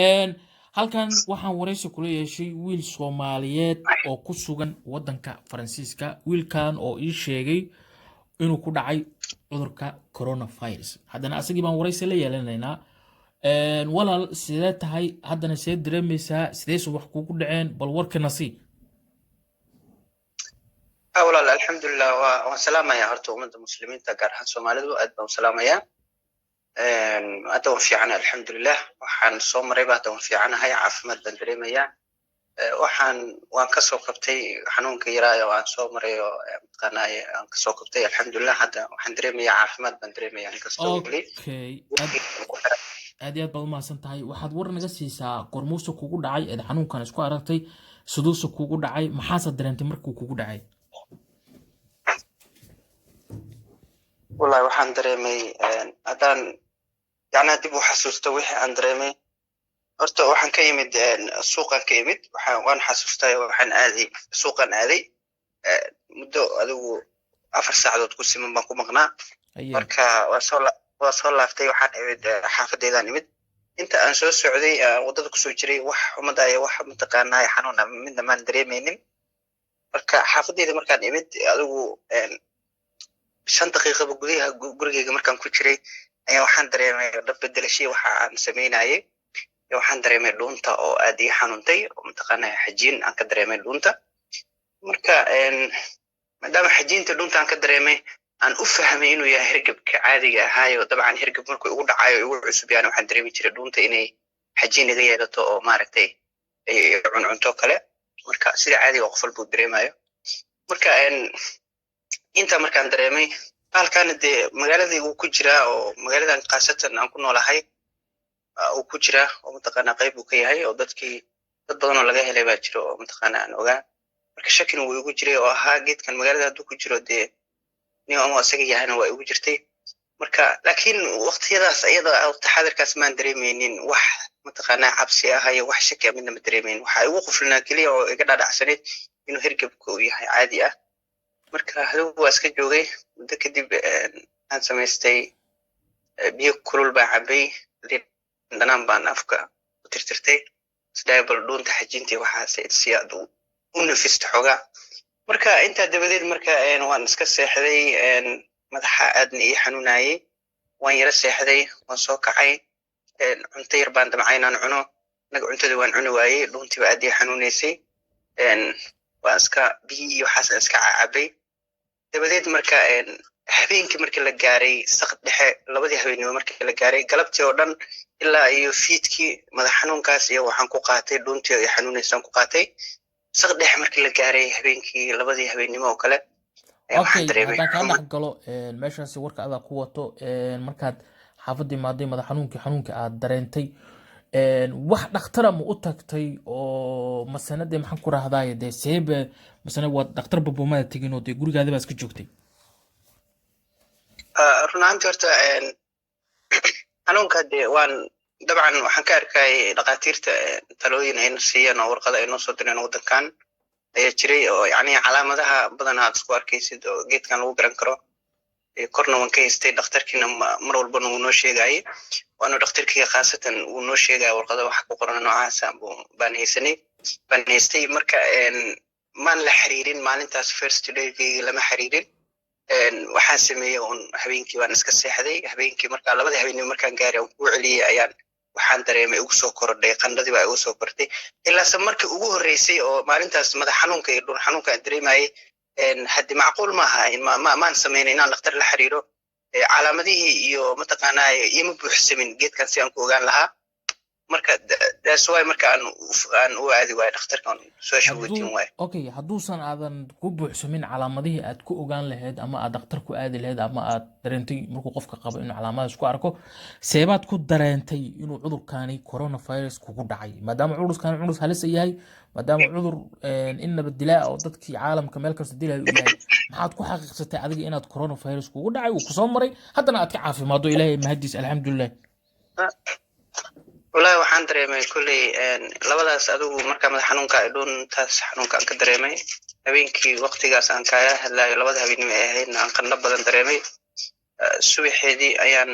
een halkan waxaan wareysi kula yeeshay wiil Soomaaliyeed oo ku sugan wadanka Faransiiska wiilkan oo ii sheegay inuu ku dhacay cudurka coronavirus haddana asagii baan wareysi la yeelanaynaa walaal sidee tahay haddana sidee dareemaysaa sidee wax kugu dhaceen bal warkana sii walaal alxamdulilah waan salaamayaa horta ummadda muslimiinta gaar ahaan Soomaalidu aad baan u salaamayaa hadda waan fiicanahay alxamdulilah waxaan soo maray hadda waan fiicanahay caafimaad baan dareemayaa waan ka soo kabtay xanuunka yaraayo aan soo maray oo mataqaanaa aan ka soo kabtay alxamdulilah hadda waxaan dareemayaa caafimaad baan dareemayaa inkastoo weli aad iyo aad baad u mahadsan tahay waxaad war naga siisaa gormuusa kugu dhacay eed xanuunkan isku aragtay siduusa kugu dhacay maxaase dareentay markuu kugu dhacay wallahi waxaan dareemay haddaan yani dib u xasuusto wixii aan dareemay horta waxaan ka yimid suuqan ka yimid waan xasuustay waxaan aaday suuqan aaday muddo adigu 4 saacadood ku siman baan ku maqnaa marka waa soo laaftay waxaan imid xaafadeedaan imid inta aan soo socday wadada ku soo jiray wax xumadaya wax mataqaanaa xanuun midna maan dareemaynin marka xaafadeeda markaan imid adigu 5 daqiiqo gudaha gurigeyga markaan ku jiray ayaa waxaan dareemay dhab bedelashay waxa aan sameynayay waxaan dareemay dhuunta oo aad ii xanuuntay oo mataqaanaa xajiin aan ka dareemay dhuunta marka maadaama xajiinta dhuunta aan ka dareemay aan u fahmay inuu yahay hirgabka caadiga ahaayo dabcan hirgab markuu igu dhacayo igu cusub yahay waxaan dareemi jiray dhuunta inay xajiin iga yeelato oo maaragtay ay cuncunto kale marka sida caadiga qof walba dareemayo marka inta markaan dareemay halkaan dee magaaladii uu ku jiraa oo magaaladan qaasatan aan ku noolahay uu ku jiraa oo mataqaanaa qayb uu ka yahay oo dad badan oo laga helay baa jiro oo mataqaanaa aan ogaa marka shakin uu igu jiray oo ahaa geedkan magaalada hadduu ku jiro dee nin ama asaga yahayna waa igu jirtay marka laakiin waqtiyadaas iyada taxadirkaas maan dareemaynin wax mataqaanaa cabsi ah iyo wax shaki midna ma dareemaynin waxa igu quflinaa kaliya oo iga dhadhacsaneed inuu hirgabku yahay caadi ah marka haduu waa iska joogay muddo kadib aan samaystay biyo kulul baan cabay dhanaan baan afka u tirtirtay stable dhuunta xajiintii waxaas si aad u nafisto xogaa marka intaa dabadeed marka waan iska seexday madaxa aadna ii xanuunayay waan yara seexday waan soo kacay cunto yar baan damcay inaan cuno naga cuntada waan cuni waayey dhuuntiiba aad ii xanuunaysay waan iska biyo iyo waxaas iska cabay dabadeed marka habeenkii markii la gaaray saqad dhexe labadii habeenimo markii la gaaray galabtii oo dhan ilaa iyo fiidkii madax xanuunkaas iyo waxaan ku qaatay dhuuntii ay xanuunaysaan ku qaatay saqad dhexe markii la gaaray habeenkii labadii habeenimo oo kale waxaan dareemay haddaan ka dhex galo meeshaasi warka adaa ku wato markaad xaafadii maaday madax xanuunka aad dareentay wax dhaqtar ma u tagtay oo masanade maxaan ku raahdaa de seebe masana waa dhaqtar babomada tagin oo de gurigaada baa iska joogtay runaantii horta xanuunka de waan dabcan waxaan ka arkay dhaqaatiirta talooyin ayna siiyeen oo warqada ay noo soo direen wadankan ayaa jiray oo yacni calaamadaha badan aad isku arkaysid oo geedkan lagu garan karo korna waan ka haystay dhakhtarkiina mar walbana wuu noo sheegayay waana dhakhtarkiga khaasatan wuu noo sheegaya warqada waxa ku qoran noocaasa baan haystay marka maan la xiriirin maalintaas first day lama xiriirin waxaan sameeyay on habeenkii waan iska seexday habeenkii marka labadii habeenimo markaan gaaray aan ku celiyay ayaan waxaan dareemay ugu soo kordhay qandhadii baa ugu soo kordhay ilaa markii ugu horeysay oo maalintaas madax xanuunka iyo dhuun xanuunka aan dareemayay haddi macquul maaha maan sameyn inaan dhakhtar la xiriiro calaamadihii iyo mataqaanaa ima buuxsamin geedkan si aan ku ogaan lahaa marka that's why marka aan u aadi waay dhakhtarkan soo shaqootin waay okay hadduusan aadan ku buuxsamin calaamadihii aad ku ogaan lahayd ama aad dhakhtar ku aadi lahayd ama aad dareentay markuu qofka qabo inuu calaamadaas ku arko seebaad ku dareentay inuu cudurkaani coronavirus kugu dhacay maadaama cudurkaani cudur halis yahay maadaama cudur inaba dilaa oo dadkii caalamka meel kasta dilay u yahay maxaad ku xaqiiqsatay adiga inaad coronavirus kugu dhacay uu ku soo maray haddana aad ka caafimaado ilaahay mahadiis alxamdulillah والله waxaan dareemay kulay labadaas adigu marka madax xanuunka ay dhuuntaas xanuunka ka dareemay habeenkii waqtigaas aan ka hadlayo labada habeenimo ee ahaydna aan qandho badan dareemay subaxeedii ayaan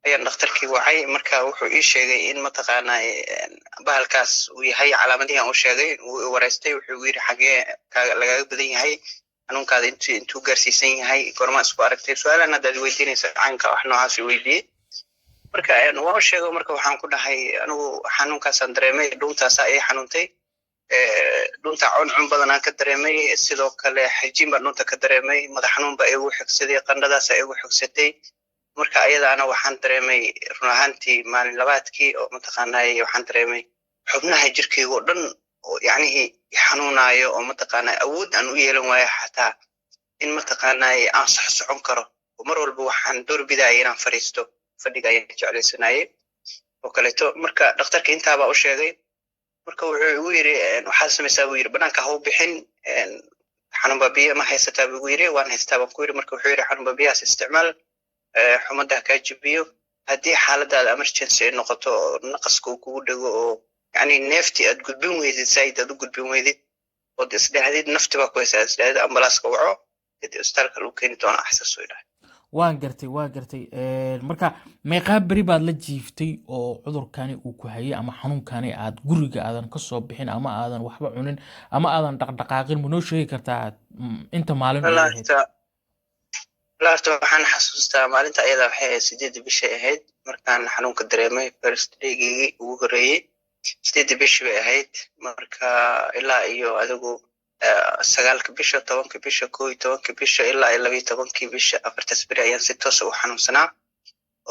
ayaan dhakhtarkii wacay marka wuxuu ii sheegay in mataqaanaa bahalkaas uu yahay calaamadihii aan u sheegay uu wareystay wuxuu yiri xagee lagaga badan yahay xanuunkaada intuu gaarsiisan yahay goorma isku aragtay su'aalan haddaad weydiinaysa caynka wax noocaas weydiiyey marka waan u sheegay marka waxaan ku dhahay anigu xanuunkaasaan dareemay dhuuntaasaa ii xanuuntay dhunta cuncun badan aan ka dareemay sidoo kale xajiin baan dhunta ka dareemay madax xanuun baa igu xigsaday qandhadaasa igu xigsatay marka ayadaana waxaan dareemay run ahaantii maalin labaadkii oo mataqaanaa waxaan dareemay xubnaha jirkayga oo dhan oo yacnihii xanuunaayo oo mataqaanaa awood aan u yeelan waayo xataa in mataqaanaa aan socon karo oo mar walba waxaan doorbidaya inaan fadhiisto fadhiga ayaan jeclaysanayay oo kaleeto marka dhakhtarka intaabaa u sheegay marka wuxuu igu yiri waxaad samaysaa buu yiri banaanka ha u bixin xanuun baabiye ma haysataa buu igu yiri waan haystaa baan ku yiri marka wuxuu yiri xanuun baabiyahaas isticmaal xumada kaa jibiyo haddii xaaladaada emergency ay noqoto oo naqaska uu kugu dhego oo yacni neeftii aad gudbin weydid saaid aad u gudbin weydid ood isdhahdid nafti baa ku haysaa isdhahdid ambalaaska waco kadib isbitaalka lagu keeni doonaa axsaas oo idhahay waan gartay marka meeqaa beri baad la jiiftay oo cudurkani uu ku hayay ama xanuunkani aad guriga aadan ka soo bixin ama aadan waxba cunin ama aadan dhaqdhaqaaqin ma noo sheegi kartaa inta maalin laarta waxaan xasuustaa maalinta ayada waxay ahayd 8 bishay ahayd markaan xanuunka dareemay first daygii ugu horeeyey 8 bishii bay ahayd marka ilaa iyo adigu 9 bisha 10 bisha 11 bisha ilaa 12 bisha afartaas beri ayaan si toos u xanuunsanaa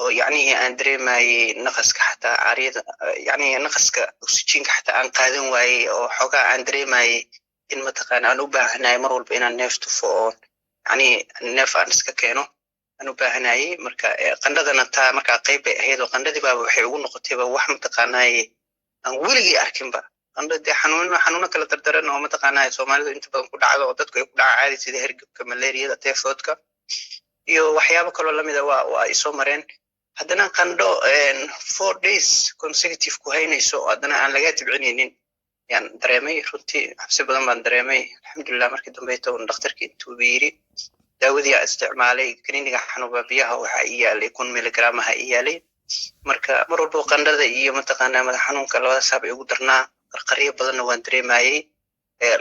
oo yacnihii aan dareemayay naqaska xataa caariyada yacnihii naqaska oxygenka xataa aan qaadan waayey oo xoogaa aan dareemayay in mataqaana aan u baahanahay mar walba inaan neef tufo oo يعني neef aan iska keeno aan u baahanayay marka qandhadana taa markaa qayb bay ahayd oo qandhadii baaba waxay ugu noqotayba wax mataqaanaa aan weligii arkinba qandhadii xanuuno kala dardaran oo mataqaanaa Soomaalidu inta badan ku dhacdo oo dadku ay ku dhacaan caadi sida hergebka malaariyada typhoidka iyo waxyaabo kale lamid ah waa ay soo mareen haddana qandho 4 days consecutive ku haynayso haddana aan laga tibcinaynin yaan dareemay runtii xabsi badan baan dareemay alxamdulillah markii dambe toon dhakhtarkii intuu yiri daawadii aan isticmaalay kaniiniga xanuun baabiyaha waxa ii yaalay 1 milligram ha ii yaalay marka mar walba qandhada iyo mataqaanaa madax xanuunka labada saab ay ugu darnaa qarqariyo badanna waan dareemayay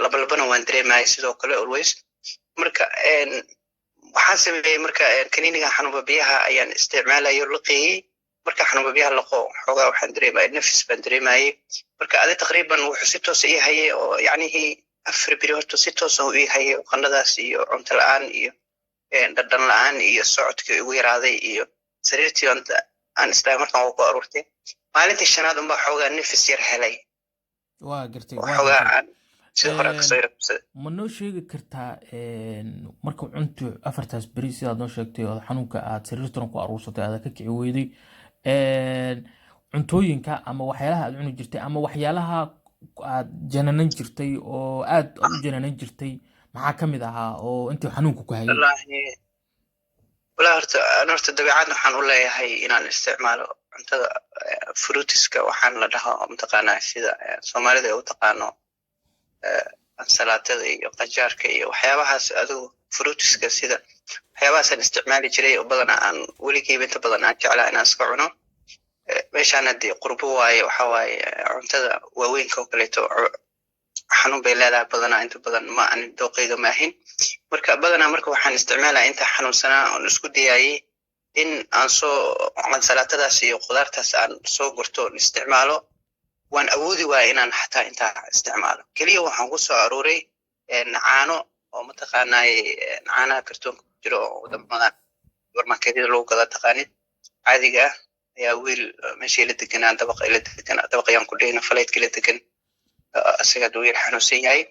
labalabana waan dareemayay sidoo kale always marka waxaan sameeyay marka kaniiniga xanuun baabiyaha ayaan isticmaalayo liqii marka xanuun baabiyaha laqo xogaa waxaan dareemayay nafis baan dareemayay marka adi taqriiban wuxuu si toos ii hayay oo yacnihii afar beri horta si toos u ii hayay qandhadaas iyo cunto la'aan iyo dhadhan la'aan iyo socodkii igu yaraaday iyo sariirtii aan islaa markaan waa ku aruurtay maalintii shanaad unbaa xoogaa nafis yar helay waa gartay sida hore kasoo yarabsaday ma noo sheegi kartaa marka cunto afartaas beri sidaad noo sheegtay oo xanuunka aad sariirtan ku aruursatay aad ka kici weyday cuntooyinka ama waxyaalaha aad cuni jirtay ama waxyaalaha aad jananan jirtay oo aad u jananan jirtay maxaa ka mid ahaa oo intii xanuunku ku hayay walaa horta dabeecad waxaan u leeyahay inaan isticmaalo cuntada fruitiska waxaan la dhahaa mataqaanaa sida Soomaalida ay u taqaano ansalaatada iyo qajaarka iyo waxyaabahaas adigu fruitiska sida waxyaabahaasaan isticmaali jiray oo badan aan weligeyba inta badan aan jeclaa inaan iska cuno meeshaan haddii qurbo waaye waxa waaye cuntada waaweynka oo kaleeto xanuun bay leedahay badanaa inta badan ma aan dooqeyga maahin marka badanaa marka waxaan isticmaalaa inta xanuunsanaa oon isku dayayay in aan soo ansalaatadaas iyo qudaartaas aan soo gurto oon isticmaalo waan awoodi waaya inaan xataa intaa isticmaalo keliya waxaan ku soo aruuray caano oo mataqaanaa caanaha kartoonka ku jiro oo wadamadan supermarketyada lagu gada taqaanid caadiga ah ayaa wiil meeshii la deganaa dabaqayaan ku dhehna faleydkii la degan asagaa wiil xanuunsan yahay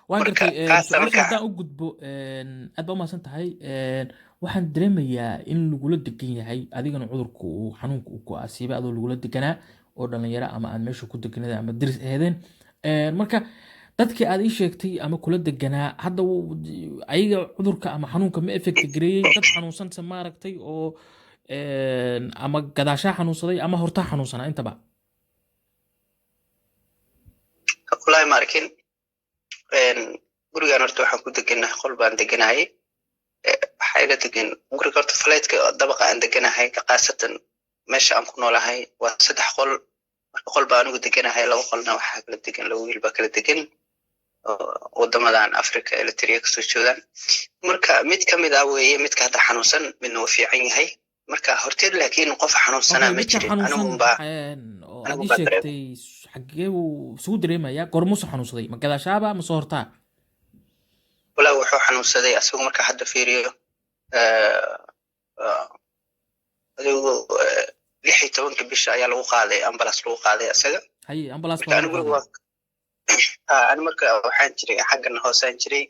waan gartay su-aasha haddaan u gudbo aad baa umahadsan tahay waxaan dareemayaa in lagula degan yahay adigana cudurka uu xanuunka uu ku asiibay adoo lagula deganaa oo dhalinyaro ama aad meesha ku deganada ama diris aheedeen marka dadkii aad ii sheegtay ama kula deganaa hadda ayaga cudurka ama xanuunka ma effect gareeyey dad xanuunsanse maaragtay oo ama gadaashaa xanuunsaday ama hortaa xanuunsanaa intaba wallahi ma arkin gurigaan horta waxaan ku deganahay qol baan deganahay waxaa ila degan guriga horta faleydka dabaqa aan deganahay khaasatan meesha aan ku noolahay waa 3 qol marka qol baan ugu deganahay 2 qolna waxaa kala degan 2 wiil baa kala degan wadamadan Afrika Eritrea kasoo jeedaan marka mid kamid ah weeye midka hadda xanuunsan midna uu fiican yahay marka horteed laakiin qof xanuunsana ma jirin anigu baa oo aad sheegtay xagee uu soo dareemaya gormuus xanuunsaday ma gadaashaaba ma soo hortaa wala wuxuu xanuunsaday asagoo marka hadda fiiriyo adigu 16 bisha ayaa lagu qaaday ambulance lagu qaaday asaga hay ambulance أنا مركا waxaan jiray xaggan hoosaan jiray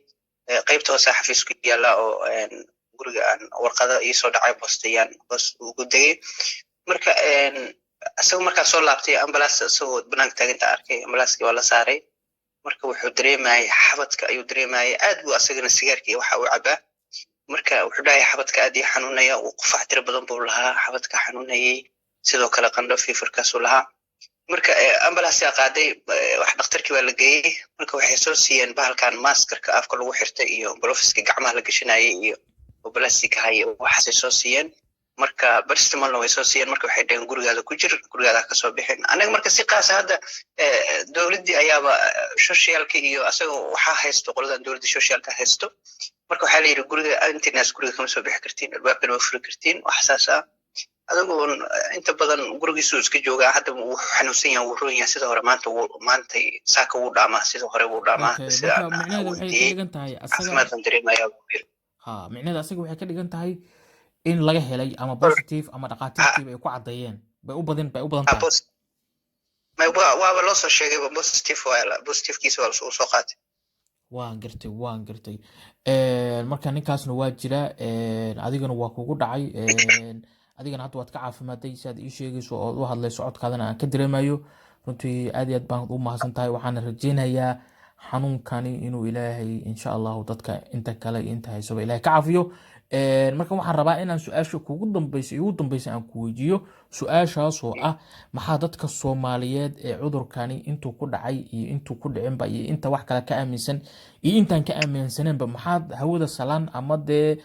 qaybta hoose xafiisku yaala oo guriga aan warqada ii soo dhacay postayaan hoos ugu dagay marka asagoo markaa soo laabtay ambulance soo banaanka taaginta arkay ambulance waa la saaray marka wuxuu dareemayay xabadka ayuu dareemayay aad buu asagana sigaarkii waxa uu cabaa marka wuxuu dhahay xabadka aad ii xanuunaya uu qufac tiro badan buu lahaa xabadka xanuunayay sidoo kale qandho fiifarkaas uu lahaa marka ambulance qaaday wax dhakhtarkii waa la geeyay marka waxay soo siiyeen bahalkan maskarka afka lagu xirtay iyo gloveska gacmaha la gashanayay iyo plastic hay waxaas soo siiyeen marka paracetamol way soo siiyeen marka waxay dhaheen gurigaada ku jir gurigaada ka soo bixin anaga marka si qaas hadda dawladii ayaaba socialka iyo asaga waxa haysto qoladan dawladda socialka haysto marka waxa la yiri guriga internet guriga kama soo bixi kartiin albaabkana waa furi kartiin wax xasaasa adagoo inta badan gurigiisu iska jooga hadda uu xanuunsan yahay uu roon yahay sida hore maanta saaka uu dhaamaa sida hore uu dhaamaa sida macnaheedu waxay ka dhigan tahay macnaheedu asaga waxay ka dhigan tahay in laga helay ama positive ama dhaqaatiirtii ay ku cadeeyeen bay u badan tahay waa loo soo sheegay positive kiisa waa soo qaatay waan gartay marka ninkaasna waa jira adigana waa kugu dhacay adigana hadda waad ka caafimaaday si aad ii sheegayso oo u hadlay socodkaadana aan ka dareemayo runtii aad iyo aad baan u mahadsan tahay waxaana rajaynayaa xanuunkani inuu ilaahay insha allahu dadka inta kale inta haysaba ilaahay ka caafiyo marka waxaan rabaa inaan su-aasha ugu dambeysay aan ku weydiiyo su-aashaas oo ah maxaa dadka Soomaaliyeed ee cudurkani intuu ku dhacay iyo intuu ku dhicinba iyo inta wax kale ka aaminsan iyo intaan ka aaminsaneenba maxaad hawada salaan ama dee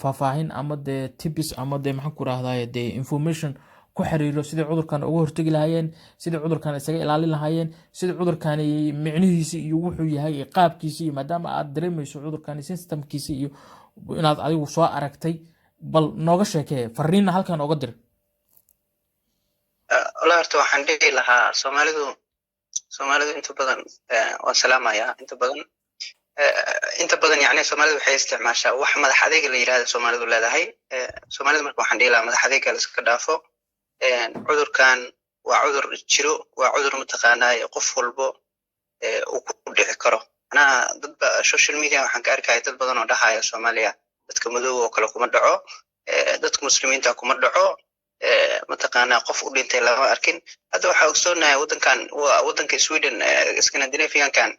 faahfaahin ama dee tips ama dee maxaan ku raahdaa dee information ku xiriiro sidii cudurkan uga hortagi lahaayeen sidii cudurkan isaga ilaalin lahaayeen sidii cudurkan micnihiisa iyo wuxuu yahay qaabkiisa iyo maadaama aad dareemayso cudurkan systemkiisa iyo inaad adigu soo aragtay bal nooga sheekee fariina halkan uga dir walaal horta waxaan dhihi lahaa Soomaalidu inta badan waa salaamaya inta badan yani Soomaalidu waxay isticmaashaa wax madax adeeg la yiraahdo Soomaalidu leedahay Soomaalidu marka waxaan dhihi lahaa madax adeeg la iska dhaafo cudurkan waa cudur jiro waa cudur mataqaanaa qof walbo uu ku dhici karo ana dad social media waxaan ka arkay dad badan oo dhahaya Soomaaliya dadka madow oo kale kuma dhaco dadka muslimiinta kuma dhaco mataqaanaa qof u dhintay lama arkin hadda waxa ogsoonahay wadanka Sweden Scandinavian-kan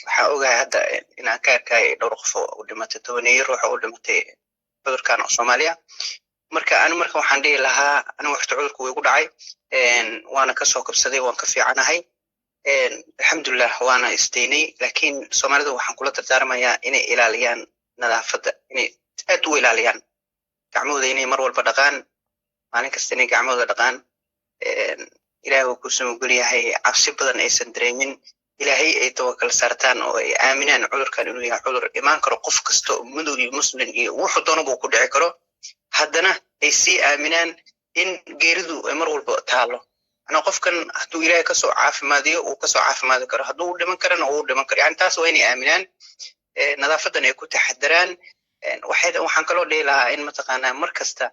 waxa ogahay hadda inaan ka arkay dhowr qof oo dhimatay 12 ruux oo dhimatay cudurkan Soomaaliya marka waxaan dhihi lahaa anigu waqti cudurku way ku dhacay waana ka soo kabsaday waan ka fiicanahay alxamdulillah waana isteynay laakiin Soomaalidu waxaan kula dardaarmayaa inay ilaaliyaan nadaafadda inay aad u ilaaliyaan gacmahooda inay mar walba dhaqaan maalin kasta inay gacmahooda dhaqaan ilaahay uu ku soo yahay cabsi badan aysan dareemin ilaahay ay tawakkal saartaan oo ay aaminaan cudurkan inuu yahay cudur imaan karo qof kasta madow iyo muslim iyo wuxuu doonaba ku dhici karo haddana ay sii aaminaan in geeridu ay mar walba taalo ana qofkan hadduu ilaahay ka soo caafimaadiyo uu ka soo caafimaadi karo hadduu dhiman karana uu dhiman karo yani taas waa inay aaminaan nadaafadan ay ku taxadaraan waxaan kaloo dhihi lahaa in mataqaanaa mar kasta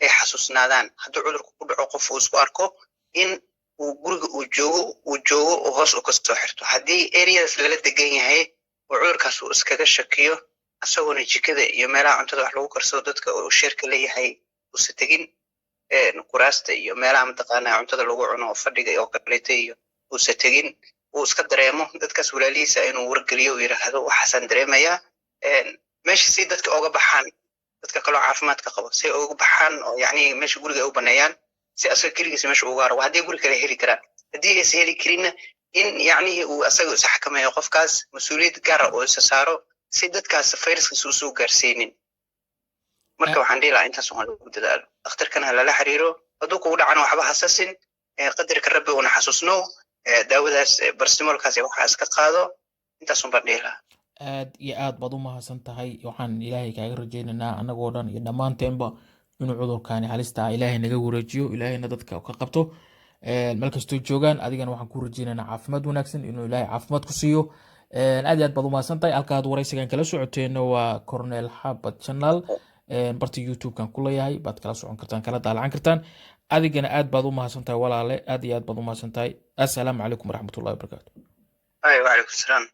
ay xasuusnaadaan hadduu cudurku ku dhaco qof uu isku arko in uu guriga uu joogo oo hoos u ka soo xirto haddii areas lala degan yahay oo cudurkaas uu iskaga shakiyo asagoona jikada iyo meelaha cuntada wax lagu karsado dadka uu sheerka leeyahay uusa tegin kuraasta iyo meelaha mataqaanaa cuntada lagu cuno fadhiga oo kaleeta iyo uusa tegin uu iska dareemo dadkaas walaalihiisa inuu wargeliyo uu yiraahdo waxaasan dareemayaa meesha si dadka uga baxaan dadka kaloo caafimaadka qabo si uga baxaan oo yani meesha guriga ay u baneeyaan si asaga keligiisa meesha uga haro haddii guri kale heli karaan haddii aysan heli karinna in yani uu asaga isa xakameeyo qofkaas mas-uuliyad gaar ah oo isa saaro si dadkaas fayraskiisa usoo gaarsiinin marka waxaan dhihi lahaa intaas oo lagu dadaalo dhakhtarkana lala xiriiro hadduu kugu dhacana waxba hasasin qadarka rabbi una xasuusno daawadaas barsimolkaas waxaa iska qaado intaasun baan dhihi lahaa aad iyo aad baad u mahadsan tahay waxaan ilaahay kaaga rajaynaynaa annagoo dhan iyo dhammaanteenba inuu cudurkaani halista ah ilaahay naga wareejiyo ilaahayna dadka ka qabto meel kastoo joogaan adigana waxaan ku rajaynaynaa caafimaad wanaagsan inuu ilaahay caafimaad ku siiyo aad iyo aad baad u mahadsan tahay halka aad waraysigan kala socoteena waa cornel xabad channel barta youtubekan ku leeyahay baad kala socon kartaan kala daalacan kartaan adigana aad baad u mahadsan tahay walaale aad iyo aad baad u mahadsan tahay assalaamu calaykum waraxmatullahi wabarakaatu wacalaykum salaam